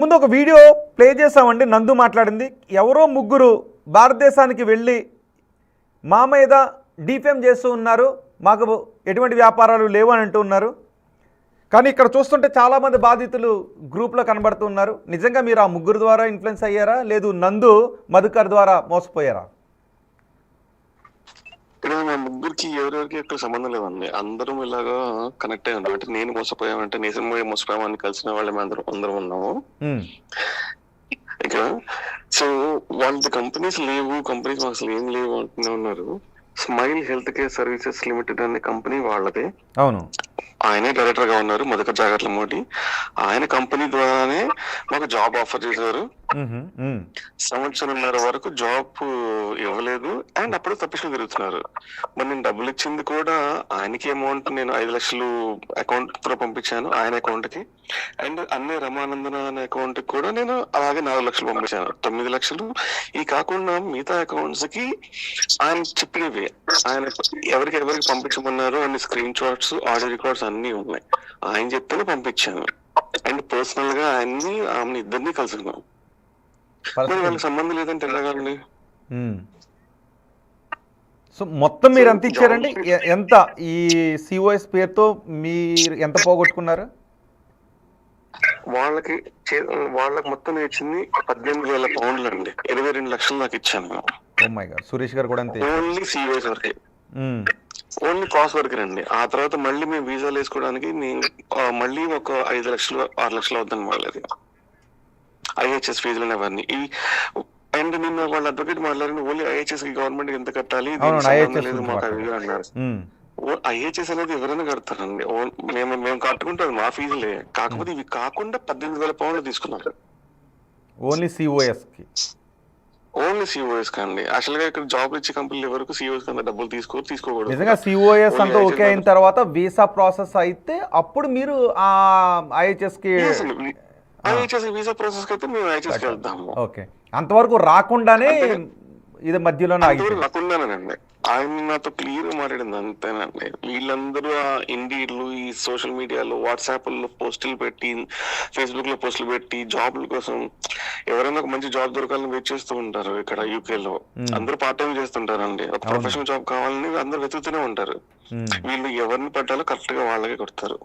ముందు ఒక video play చేసామండి. నందు మాట్లాడింది. ఎవరో ముగ్గురు భారతదేశానికి వెళ్ళి మా మీద డిఫేమ్ చేస్తూ ఉన్నారు, మాకు ఎటువంటి వ్యాపారాలు లేవు అని అంటూ ఉన్నారు. కానీ ఇక్కడ చూస్తుంటే చాలామంది బాధితులు గ్రూప్లో కనబడుతున్నారు. నిజంగా మీరు ఆ ముగ్గురు ద్వారా ఇన్ఫ్లుయెన్స్ అయ్యారా, లేదు నందు మధుకర్ ద్వారా మోసపోయారా? ఇక్కడ మా ముగ్గురికి ఎవరెవరికి ఎక్కడ సంబంధం లేదండి. అందరం ఇలాగా కనెక్ట్ అయ్యి ఉంటాం. అంటే నేను మోసపోయామంటే నేను మోసపోయామని కలిసిన వాళ్ళే అందరం ఉన్నాము ఇక్కడ. సో వాళ్ళ కంపెనీస్ లేవు, కంపెనీస్ అసలు ఏం లేవు అంటూనే ఉన్నారు. Smile health care services limited అనే కంపెనీ వాళ్ళదే. అవును, ఆయనే డైరెక్టర్ గా ఉన్నారు, మధుకర్ జాగర్ల మోడీ. ఆయన కంపెనీ ద్వారానే మాకు జాబ్ ఆఫర్ చేశారు. సంవత్సరంన్నర వరకు జాబ్ ఇవ్వలేదు అండ్ అప్పుడు తప్పించుకుని తిరుగుతున్నారు. మరి నేను డబ్బులు ఇచ్చింది కూడా ఆయనకి అమౌంట్ నేను 5 లక్షలు అకౌంట్ తో పంపించాను ఆయన అకౌంట్ కి. అండ్ అన్నే రమానందన అనే అకౌంట్ కి కూడా నేను అలాగే 4 లక్షలు పంపించాను, 9 లక్షలు. ఈ కాకుండా మిగతా అకౌంట్స్ కి ఆయన చెప్పినవి, ఆయన ఎవరికి పంపించమన్నారు అన్ని స్క్రీన్ షాట్స్, ఆడియో రికార్డ్స్ అన్ని ఉన్నాయి. ఆయన చెప్తేనే పంపించాను. అండ్ పర్సనల్ గా ఆయన్ని ఆమె ఇద్దరిని కలుసుకున్నాం. వాళ్ళకి సంబంధం లేదంటే ఎలాగండి? సో మొత్తం మీరు ఎంత ఇచ్చారండి? ఎంత ఈ సిఓఎస్ పేరుతో మీరు ఎంత పోగొట్టుకున్నారు? వాళ్ళకి మొత్తం ఇచ్చింది 18,000 పౌండ్లు అండి. 22 లక్షలు నాకు ఇచ్చాను. సురేష్ గారు కూడా అంతే. ఓన్లీ సిఓఎస్ వరకే, ఓన్లీ కాస్ట్ వరకే అండి. ఆ తర్వాత మళ్ళీ మేము వీసాలు వేసుకోవడానికి మళ్ళీ ఒక 5 లక్షలు 6 లక్షలు అవుతుంది వాళ్ళది, ఐహెచ్ఎస్ ఫీజులు అవన్నీ. అండ్ నిన్న వాళ్ళ అడ్వకేట్ మాట్లాడిన ఓన్లీ ఐహెచ్ఎస్ కి గవర్నమెంట్ ఎంత కట్టాలి లేదు మాకు అవి అన్నారు. ఐహెచ్ఎస్ అనేది ఎవరైనా కడతారండి, మేము కట్టుకుంటాం మా ఫీజులే. కాకపోతే ఇవి కాకుండా 18,000 పౌండ్లు తీసుకున్నారు ఓన్లీ సిఓఎస్ కి. ఓన్లీ సిఓఎస్ కండి. యాక్చువల్ గా ఇక్కడ జాబ్ ఇచ్చే కంపెనీలు ఎవరికి సిఓఎస్ కింద డబ్బులు తీసుకోకూడదు. నిజంగా సిఓఎస్ అంతా ఓకే అయిన తర్వాత వీసా ప్రాసెస్ అయితే అప్పుడు మీరు ఆ ఐహెచ్ఎస్ కి వీసా ప్రాసెస్ కి అయితే మేము ఐహెచ్ఎస్ కి వెళ్తాము. ఓకే, అంతవరకు రాకుండానే ఇది మధ్యలో రాకుండానండి. ఆయన నాతో క్లియర్ గా మాట్లాడింది అంతేనండి. వీళ్ళందరూ ఆ ఇండీడ్లు, ఈ సోషల్ మీడియాలో వాట్సాప్ లో పోస్టులు పెట్టి, ఫేస్బుక్ లో పోస్టులు పెట్టి జాబ్ల కోసం ఎవరైనా ఒక మంచి జాబ్ దొరకాలని వెయిట్ చేస్తూ ఉంటారు. ఇక్కడ యూకే లో అందరూ పార్ట్ టైం చేస్తుంటారండి. ఒక ప్రొఫెషనల్ జాబ్ కావాలని అందరూ వెతుకుతూనే ఉంటారు. వీళ్ళు ఎవరిని పట్టాలో కరెక్ట్ గా వాళ్ళకే కొడతారు.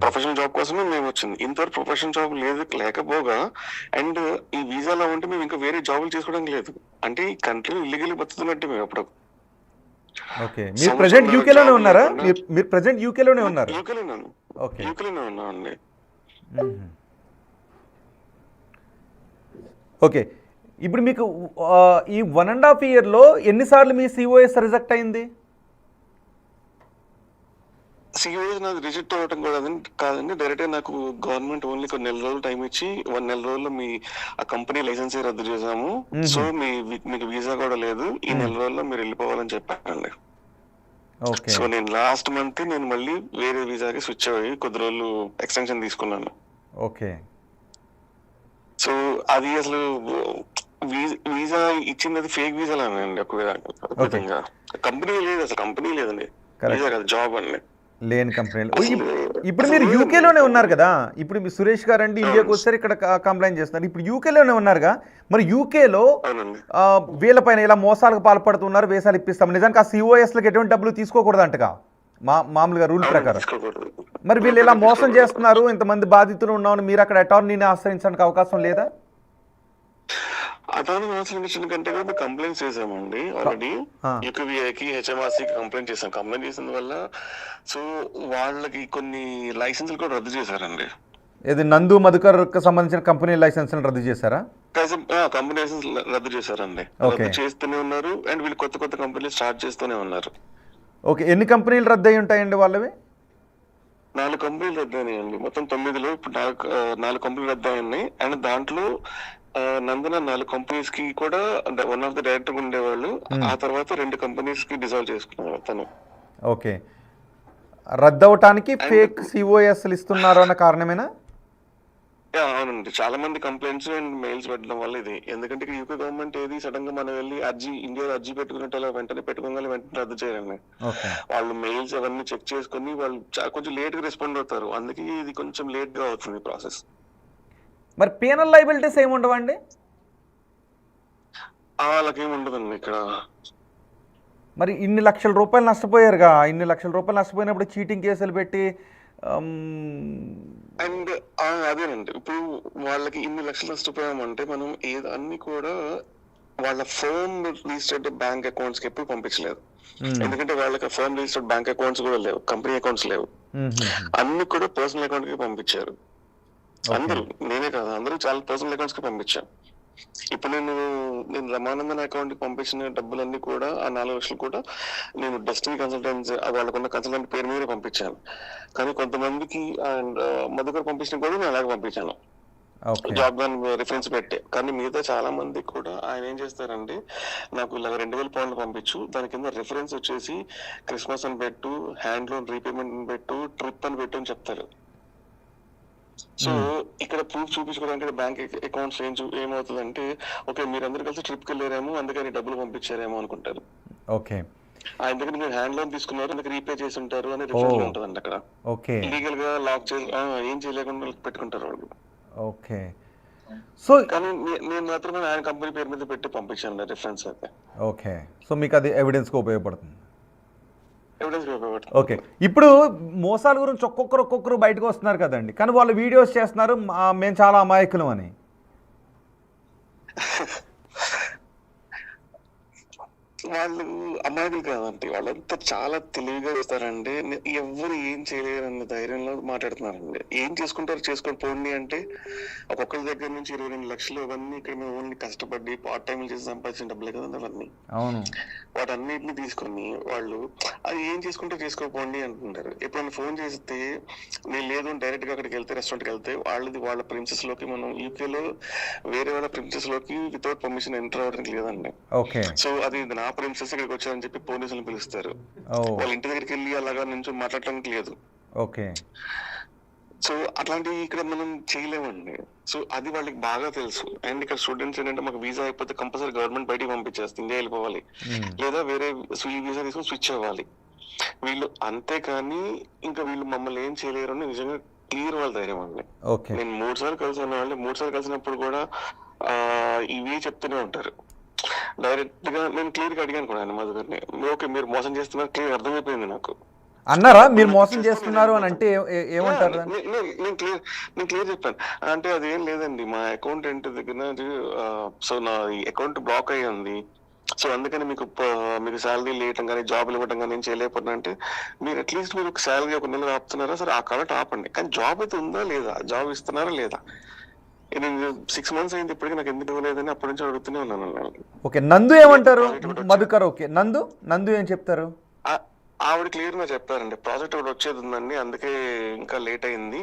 ప్రొఫెషనల్ జాబ్ కోసమే మేము వచ్చింది. ఇంతవరకు ప్రొఫెషనల్ జాబ్ లేకపోగా అండ్ ఈ వీసాలో ఉంటే మేము ఇంకా వేరే జాబులు చేసుకోవడానికి లేదు. అంటే ఈ కంట్రీ ఇల్లీగల్ బతుకుతున్నట్టు మేము అప్పుడు. ఓకే, మీరు ప్రెజెంట్ యూకే లోనే ఉన్నారా? మీరు ప్రెజెంట్ యూకే లోనే ఉన్నారు? యూకేలోనే ఉన్నానండి. ఓకే, ఇప్పుడు మీకు ఈ 1.5 ఇయర్లో ఎన్నిసార్లు మీ సిఓఎస్ రిజెక్ట్ అయింది? సిఓఎస్ నాకు రిజెక్ట్ అవ్వటం కూడా కాదండి, డైరెక్ట్ నాకు గవర్నమెంట్ ఓన్లీ కొన్ని నెల రోజులు టైం ఇచ్చి 1 నెల రోజుల్లో మీ ఆ కంపెనీ లైసెన్స్ రద్దు చేసాము, సో మీకు వీసా కూడా లేదు, ఈ నెల రోజుల్లో మీరు వెళ్ళిపోవాలని చెప్పానండి. సో నేను లాస్ట్ మంత్ నేను మళ్ళీ వేరే వీసాకి స్విచ్ అయ్యి కొద్ది రోజులు ఎక్స్టెన్షన్ తీసుకున్నాను. ఓకే, సో అది అసలు వీసా ఇచ్చింది అది ఫేక్ వీసాలేనండి. ఒక విధంగా కంపెనీ లేదు, అసలు కంపెనీ లేదండి, వీసా కాదు జాబ్ అండి, లేని కంపెనీలు. ఇప్పుడు మీరు యూకేలోనే ఉన్నారు కదా, ఇప్పుడు మీ సురేష్ గారు అండి ఇండియాకి వచ్చారు, ఇక్కడ కంప్లైంట్ చేస్తున్నారు. ఇప్పుడు యూకేలోనే ఉన్నారుగా, మరి యూకేలో వీళ్ళపైన ఇలా మోసాలకు పాల్పడుతున్నారు, వీసాలు ఇప్పిస్తాం. నిజానికి ఆ సిఓఎస్లకు ఎటువంటి డబ్బులు తీసుకోకూడదు అంటగా మామూలుగా రూల్ ప్రకారం. మరి వీళ్ళు ఇలా మోసం చేస్తున్నారు, ఇంతమంది బాధితులు ఉన్నామని మీరు అక్కడ అటార్నీని ఆశ్రయించడానికి అవకాశం లేదా? అటార్నీ ఆశ్రయించిన కంటే కూడా కంప్లైంట్ చేసామండి ఆల్రెడీ. యూకేవిఐకి, హెచ్ఎంఆర్సీకి కంప్లైంట్ చేసాం. కంప్లైంట్ చేసిన వల్ల సో వాళ్ళకి కొన్ని లైసెన్సులు కూడా రద్దు చేశారండి. ఇది నందు మధుకర్ సంబంధించిన కంపెనీ లైసెన్స్ రద్దు చేశారా? కంపెనీ లైసెన్స్ రద్దు చేశారండి, రద్దు చేస్తూనే ఉన్నారు. అండ్ వీళ్ళు కొత్త కొత్త కంపెనీలు స్టార్ట్ చేస్తూనే ఉన్నారు. ఓకే, ఎన్ని కంపెనీలు రద్దు అయి ఉంటాయండి వాళ్ళవి? 4 కంపెనీలు రద్దు అయినాయండి. మొత్తం 9లో ఇప్పుడు 4 కంపెనీలు రద్దు అయినాయి. అండ్ దాంట్లో నందన 4 కంపెనీస్ కి కూడా వన్ ఆఫ్ ద డైరెక్టర్ ఉండేవాళ్ళు. ఆ తర్వాత 2 కంపెనీస్ కి డిజాల్వ్ చేసుకున్నారు తను. ఓకే, రద్దు అవటానికి ఫేక్ సిఓఎస్లు ఇస్తున్నారు అన్న కారణమేనా? అవునండి, చాలా మంది కంప్లైంట్స్ అండ్ మెయిల్స్ పెట్టడం వల్ల ఇది. ఎందుకంటే యూకే గవర్నమెంట్ ఏది సడన్ గా మనం వెళ్ళి ఇండియాలో అర్జీ పెట్టుకున్నట్టు వెంటనే పెట్టుకోగానే వెంటనే రద్దు చేయాలండి. వాళ్ళు మెయిల్స్ అవన్నీ చెక్ చేసుకుని వాళ్ళు కొంచెం లేట్ గా రెస్పాండ్ అవుతారు. అందుకే ఇది కొంచెం లేట్ గా అవుతుంది ప్రాసెస్. మరి పీనల్ లైబిలిటీస్ ఏమి ఉండవండి? వాళ్ళకేమి ఉండదండి ఇక్కడ. మరి ఇన్ని లక్షల రూపాయలు నష్టపోయారుగా, ఇన్ని లక్షల రూపాయలు నష్టపోయినప్పుడు చీటింగ్ కేసులు పెట్టి అండ్ అదేనండి, ఇప్పుడు వాళ్ళకి ఇన్ని లక్షలు నష్టపోయామంటే మనం అన్ని కూడా వాళ్ళ ఫర్మ్ రిజిస్టర్డ్ బ్యాంక్ అకౌంట్స్ కి ఎప్పుడు పంపించలేదు. ఎందుకంటే వాళ్ళకి ఫర్మ్ రిజిస్టర్డ్ బ్యాంక్ అకౌంట్స్ కూడా లేవు, కంపెనీ అకౌంట్స్ లేవు, అన్ని కూడా పర్సనల్ అకౌంట్ కి పంపించారు. అందరూ, నేనే కాదు, అందరూ చాలా పర్సనల్ అకౌంట్స్ కి పంపించాను. ఇప్పుడు నేను రమానందన్ అకౌంట్ కి పంపించిన డబ్బులన్నీ కూడా, ఆ 4 లక్షలు కూడా నేను డెస్టినీ కన్సల్టెన్సీ వాళ్ళకున్న కన్సల్టెంట్ పేరు మీద పంపించాను. కానీ కొంతమందికి అండ్ మధుకర్ పంపించిన కూడా నేను అలాగే పంపించాను, జాబ్ గాన్ రిఫరెన్స్ పెట్టే. కానీ మిగతా చాలా మంది కూడా ఆయన ఏం చేస్తారంటే, నాకు ఇలా 2000 పౌండ్లు పంపించు, దాని కింద రిఫరెన్స్ వచ్చేసి క్రిస్మస్ అని పెట్టు, హ్యాండ్ లోన్ రీపేమెంట్ అని పెట్టు, ట్రిప్ అని పెట్టు అని చెప్తారు. సో ఇక్కడ ప్రూఫ్ చూపించుకోవడానికి బ్యాంక్ అకౌంట్స్ ఏమవుతుందంటే, ఓకే మీరందరూ కలిసి ట్రిప్ కి వెళ్ళారేమో అందుకని డబ్బులు పంపించారేమో అనుకుంటారు. ఓకే, ఆయన దగ్గర మీరు హ్యాండ్ లోన్ తీసుకున్నారు, అందుకు రీపే చేసి ఉంటారు అని రిఫరెన్స్ ఉంటుందండి అక్కడ. ఓకే, లీగల్ గా లాక్ చేసి ఏం చేయలేకుండా పెట్టుకుంటారు వాళ్ళు. ఓకే, సో కానీ నేను మాత్రమే ఆయన కంపెనీ పేరు మీద పెట్టి పంపించాను రిఫరెన్స్ అయితే. ఓకే, సో మీకు అది ఎవిడెన్స్గా ఉపయోగపడుతుంది. ఓకే, ఎవిడెన్స్ ఇప్పుడు మోసాల గురించి ఒక్కొక్కరు బయటకు వస్తున్నారు కదండి, కానీ వాళ్ళు వీడియోస్ చేస్తున్నారు మేము చాలా అమాయకులం అని. వాళ్ళు అమాయకులు కాదండి, వాళ్ళంతా చాలా తెలివిగా వస్తారండి. ఎవరు ఏం చేయలేరన్న ధైర్యంలో మాట్లాడుతున్నారండి. ఏం చేసుకుంటారు చేసుకొని పోండి అంటే, ఒక్కొక్కరి దగ్గర నుంచి 22 లక్షలు అవన్నీ ఇక్కడ మేము ఓన్లీ కష్టపడి పార్ట్ టైం చేసి సంపాదించిన డబ్బులే కదండి అవన్నీ. అవును, వాటన్నిటిని తీసుకొని వాళ్ళు అది ఏం చేసుకుంటే చేసుకోపోండి అంటుంటారు. ఎప్పుడైనా ఫోన్ చేస్తే నేను లేదు, డైరెక్ట్ గా అక్కడికి వెళ్తే రెస్టారెంట్కి వెళ్తే వాళ్ళ ప్రిన్సెస్ లోకి, మనం యూకేలో వేరే వాళ్ళ ప్రిన్సెస్ లోకి వితౌట్ పర్మిషన్ ఎంటర్ అవ్వడానికి లేదండి. ఓకే, సో అది నా ప్రిన్సెస్ ఇక్కడికి వచ్చారని చెప్పి పోలీసులు పిలుస్తారు. వాళ్ళ ఇంటి దగ్గరికి వెళ్ళి అలాగా నుంచి మాట్లాడటానికి లేదు. ఓకే, సో అట్లాంటివి ఇక్కడ మనం చేయలేమండి. సో అది వాళ్ళకి బాగా తెలుసు. అండ్ ఇక్కడ స్టూడెంట్స్ ఏంటంటే, మాకు వీసా అయిపోతే కంపల్సరీ గవర్నమెంట్ బయటికి పంపించేస్తుంది, ఇండియా వెళ్ళిపోవాలి, లేదా వేరే వీసా తీసుకొని స్విచ్ అవ్వాలి వీళ్ళు. అంతేకాని ఇంకా వీళ్ళు మమ్మల్ని ఏం చేయలేరు అని నిజంగా క్లియర్ వాళ్ళ ధైర్యం అండి. నేను 3 సార్లు కలిసాను వాళ్ళు, 3 సార్లు కలిసినప్పుడు కూడా ఇవి చెప్తూనే ఉంటారు. డైరెక్ట్ గా నేను క్లియర్ గా అడిగాను కూడా ఆయన మధుకర్ని, ఓకే మీరు మోసం చేస్తున్నారు క్లియర్ అర్థమైపోయింది నాకు అన్నారా. మీరు మోసం చేస్తున్నారు అని అంటే ఏమంటారు? నేను క్లియర్ చెప్పాను. అంటే అదేం లేదండి, మా అకౌంటెంట్ దగ్గర సో నా అకౌంట్ బ్లాక్ అయ్యి ఉంది, సో అందుకని మీకు శాలరీ లేయటం కానీ జాబ్ ఇవ్వటం కానీ ఏం చేయలేకపోతున్నా అంటే, మీరు అట్లీస్ట్ మీరు ఒక శాలరీ 1 నెల ఆపుతున్నారా, సరే ఆ కాలం ఆపండి, కానీ జాబ్ అయితే ఉందా లేదా, జాబ్ ఇస్తున్నారా లేదా. నేను 6 months అయింది ఇప్పటికీ నాకు ఎందుకు ఇవ్వలేదని అప్పటి నుంచి అడుగుతూనే ఉన్నాను. ఓకే, నందు ఏమంటారు మధుకర్? ఓకే, నందు ఏం చెప్తారు? ఆవిడ క్లియర్ గా చెప్పారండి, ప్రాజెక్ట్ ఒకటి వచ్చేది ఉందండి, అందుకే ఇంకా లేట్ అయింది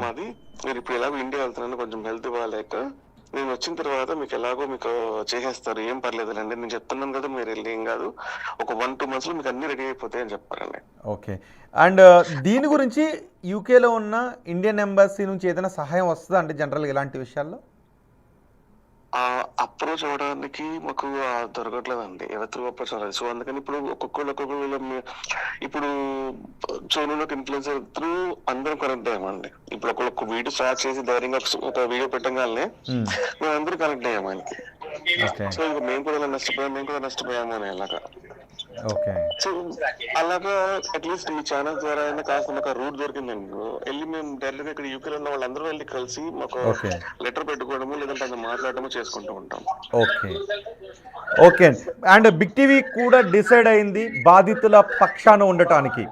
మాది, మీరు ఇప్పుడు ఎలాగో ఇండియా వెళ్తున్నాను, కొంచెం హెల్త్ బాగాలేక, నేను వచ్చిన తర్వాత మీకు ఎలాగో మీకు చేసేస్తారు, ఏం పర్లేదులేండి, నేను చెప్తున్నాను కదా మీరు వెళ్ళి ఏం కాదు, ఒక 1-2 months లో మీకు అన్ని రెడీ అయిపోతాయి అని చెప్పారండి. ఓకే, అండ్ దీని గురించి యూకేలో ఉన్న ఇండియన్ ఎంబసీ నుంచి ఏదైనా సహాయం వస్తుందా అంటే జనరల్గా ఇలాంటి విషయాల్లో? అప్రోచ్ అవడానికి మాకు దొరకట్లేదండి, ఎవరు అప్రోచ్ అవ్వలేదు. సో అందుకని ఇప్పుడు ఒక్కొక్కరు ఇప్పుడు సోనులోకి ఇన్ఫ్లుయెన్సర్ త్రూ అందరం కనెక్ట్ అయ్యామండి. ఇప్పుడు ఒక్కొక్క వీడియో స్టార్ట్ చేసి ధైర్యంగా ఒక వీడియో పెట్టగానే మేము అందరూ కనెక్ట్ అయ్యాము ఆయనకి. సో ఇంకా మేము కూడా నష్టపోయాము అని అలాగా. సో అలాగా అట్లీస్ట్ మీ ఛానల్ ద్వారా అయినా కాస్త మాకు రూట్ దొరికిందండి, వెళ్ళి మేము డైరెక్ట్ గా ఇక్కడ యూకేలో ఉన్న వాళ్ళందరూ వెళ్ళి కలిసి మాకు లెటర్ పెట్టుకోవడము లేదంటే అక్కడ మాట్లాడటము చేసుకుంటూ ఉంటాం. ఓకే, అండ్ బిగ్ టీవీ కూడా డిసైడ్ అయింది బాధితుల పక్షాన ఉండటానికి.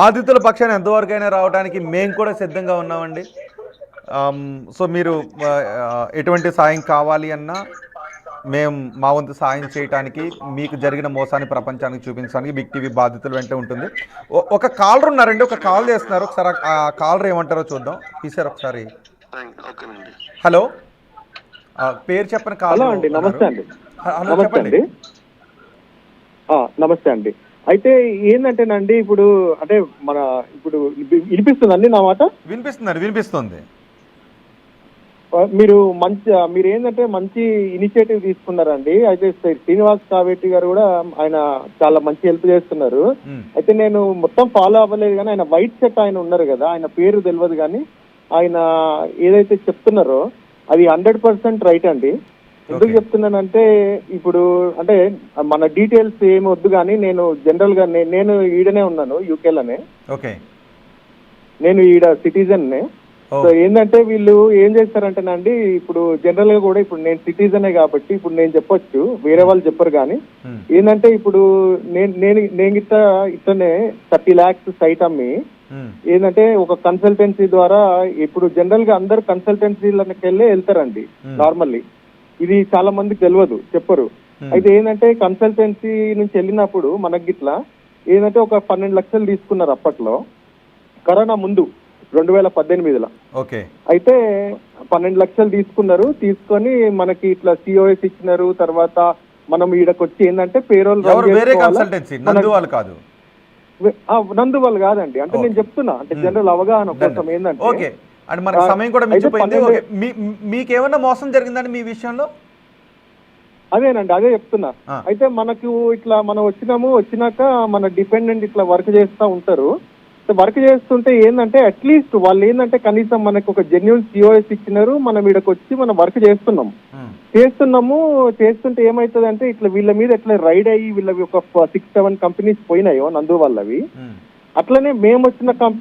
బాధితుల పక్షాన ఎంతవరకైనా రావడానికి మేము కూడా సిద్ధంగా ఉన్నామండి. సో మీరు ఎటువంటి సాయం కావాలి అన్నా మేము మా వంతు సాయం చేయడానికి, మీకు జరిగిన మోసాన్ని ప్రపంచానికి చూపించడానికి బిగ్ టీవీ బాధితులు వెంట ఉంటుంది. ఒక కాలర్ ఉన్నారండి, ఒక కాల్ చేస్తున్నారు, ఒకసారి ఆ కాలర్ ఏమంటారో చూద్దాం. తీసారు ఒకసారి. హలో, పేరు చెప్పని కాల్. అండి నమస్తే అండి. హలో చెప్పండి. నమస్తే అండి. అయితే ఏంటంటేనండి, ఇప్పుడు అంటే ఇప్పుడు వినిపిస్తుందండి నా మాట? వినిపిస్తుంది. మీరు ఏంటంటే మంచి ఇనిషియేటివ్ తీసుకున్నారండి. అయితే శ్రీనివాస్ కావేటి గారు కూడా ఆయన చాలా మంచి హెల్ప్ చేస్తున్నారు. అయితే నేను మొత్తం ఫాలో అవ్వలేదు కానీ ఆయన వైట్ షర్ట్ ఆయన ఉన్నారు కదా, ఆయన పేరు తెలియదు కానీ ఆయన ఏదైతే చెప్తున్నారో అది 100% రైట్ అండి. ఎందుకు చెప్తున్నానంటే ఇప్పుడు అంటే మన డీటెయిల్స్ ఏమి వద్దు కానీ నేను జనరల్ గా నేను ఈడనే ఉన్నాను యూకేలోనే. ఓకే, నేను ఈడ సిటిజన్నే. సో ఏంటంటే వీళ్ళు ఏం చేస్తారంటేనండి, ఇప్పుడు జనరల్ గా కూడా ఇప్పుడు నేను సిటిజనే కాబట్టి ఇప్పుడు నేను చెప్పొచ్చు, వేరే వాళ్ళు చెప్పరు. కానీ ఏంటంటే ఇప్పుడు నేను ఇట్లనే 30 lakhs సైట్ అమ్మి ఏంటంటే ఒక కన్సల్టెన్సీ ద్వారా, ఇప్పుడు జనరల్ గా అందరు కన్సల్టెన్సీలకి వెళ్ళి వెళ్తారండి నార్మల్లీ. ఇది చాలా మందికి తెలియదు, చెప్పరు. అయితే ఏంటంటే కన్సల్టెన్సీ నుంచి వెళ్ళినప్పుడు మనకి ఇట్లా ఏంటంటే ఒక 12 లక్షలు తీసుకున్నారు అప్పట్లో, కరోనా ముందు 2018లో. ఓకే, అయితే 12 లక్షలు తీసుకొని మనకి ఇట్లా సిఓఎస్ ఇచ్చినారు. తర్వాత మనం ఈడకి వచ్చి ఏంటంటే పేరోల్ వేరే కన్సల్టెన్సీ నందు వాళ్ళు కాదు, నందు వాళ్ళు కాదండి. అంటే నేను చెప్తున్నా అంటే జనరల్ అవగాహన కోసం ఏంటంటే. ఓకే, అంటే మనకి సమయం కూడా మించిపోయింది. ఓకే, మీకేమన్నా మోసం జరిగిందండి మీ విషయంలో? అదేనండి, అదే చెప్తున్నా. అయితే మనకు ఇట్లా మనం వచ్చినాక మన డిపెండెంట్ ఇట్లా వర్క్ చేస్తూ ఉంటారు. వర్క్ చేస్తుంటే ఏంటంటే అట్లీస్ట్ వాళ్ళు ఏంటంటే కనీసం మనకు ఒక జెన్యూన్ సిఓఎస్ ఇచ్చినారు. మనం ఇక్కడికి వచ్చి మనం వర్క్ చేస్తుంటే ఏమవుతుంది అంటే ఇట్లా వీళ్ళ మీద ఎట్లా రైడ్ అయ్యి వీళ్ళవి ఒక 6-7 కంపెనీస్ పోయినాయో నందు వాళ్ళవి, అట్లనే మేము వచ్చిన కంపెనీ